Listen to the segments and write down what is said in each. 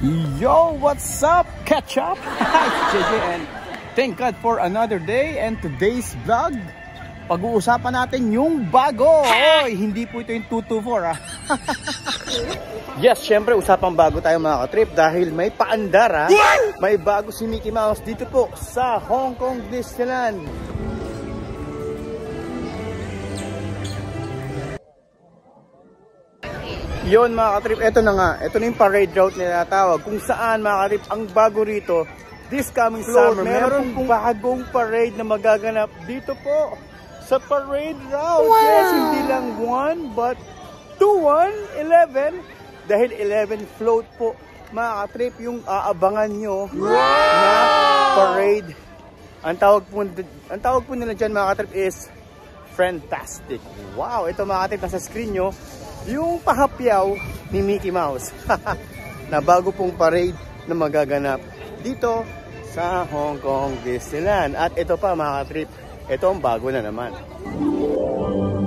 Yo, what's up, Ketchup? Hi, JJ, and thank God for another day. And today's vlog, pag-uusapan natin yung bago. Oy, hindi po ito yung 224 ah. Yes, syempre usapang bago tayo mga ka-trip dahil may paandar ah. May bago si Mickey Mouse dito po sa Hong Kong Disneyland. Yun mga ka-trip, eto na nga, eto na yung parade route na natawag. Kung saan mga ka-trip, ang bago rito, this coming summer, meron pong bagong parade na magaganap dito po sa parade route. Wow. Yes, hindi lang 1 but 2, 1, 11. Dahil 11 float po mga ka-trip yung aabangan nyo na parade. Ang tawag po nila dyan mga ka-trip is Fantastic. Wow, ito mga ka-trip, nasa screen nyo yung pahapyaw ni Mickey Mouse na bago pong parade na magaganap dito sa Hong Kong Disneyland. At ito pa mga ka-trip, ito ang bago na naman.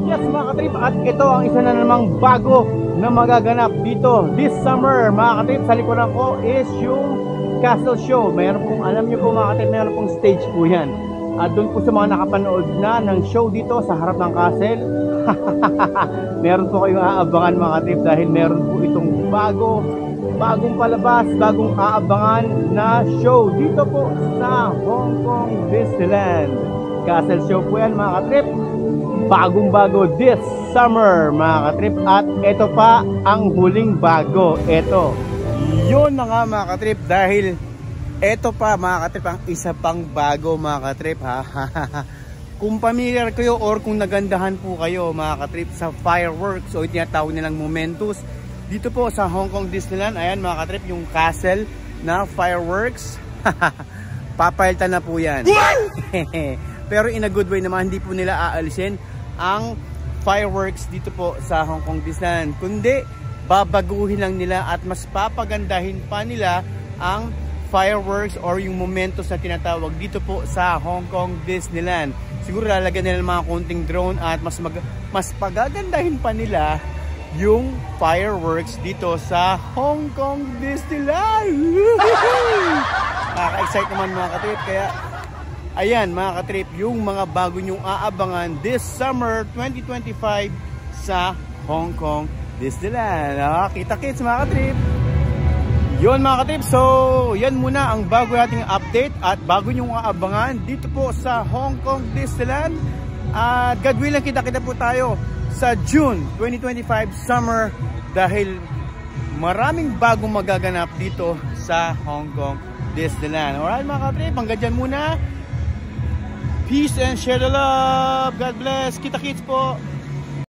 Yes mga ka-trip, at ito ang isa na namang bago na magaganap dito this summer mga ka-trip. Sa likuran ko is yung Castle Show. Mayroon pong, alam nyo po mga ka-trip, mayroon pong stage po yan. At doon po sa mga nakapanood na ng show dito sa harap ng castle, meron po kayong aabangan mga ka-trip dahil meron po itong bagong palabas, bagong aabangan na show dito po sa Hong Kong Disneyland. Castle Show po yan mga ka-trip, bagong-bago this summer mga ka-trip. At ito pa ang huling bago, ito yun na nga mga ka-trip, dahil ito pa mga ka-trip ang isa pang bago mga ka-trip ha. Kung familiar kayo or kung nagandahan po kayo mga ka-trip sa fireworks o tinatawag nilang Momentus dito po sa Hong Kong Disneyland, ayan mga ka-trip yung castle na fireworks. Papalitan na po yan. Pero in a good way naman, hindi po nila aalisin ang fireworks dito po sa Hong Kong Disneyland, kundi babaguhin lang nila at mas papagandahin pa nila ang fireworks or yung Momentus na tinatawag dito po sa Hong Kong Disneyland. Siguro lalagyan nila ng mga konting drone at mas pagagandahin pa nila yung fireworks dito sa Hong Kong Disneyland. Nakaka-excite naman mga ka-trip. Kaya ayan mga ka-trip, yung mga bago nyong aabangan this summer 2025 sa Hong Kong Disneyland. Kita-kits mga ka-trip. Yun mga ka-trip, so yan muna ang bago nating update at bago nyong aabangan dito po sa Hong Kong Disneyland. At God willing, kita-kita po tayo sa June 2025 summer dahil maraming bagong magaganap dito sa Hong Kong Disneyland. Alright mga ka-trip, hanggang dyan muna. Peace and share the love. God bless. Kita-kits po.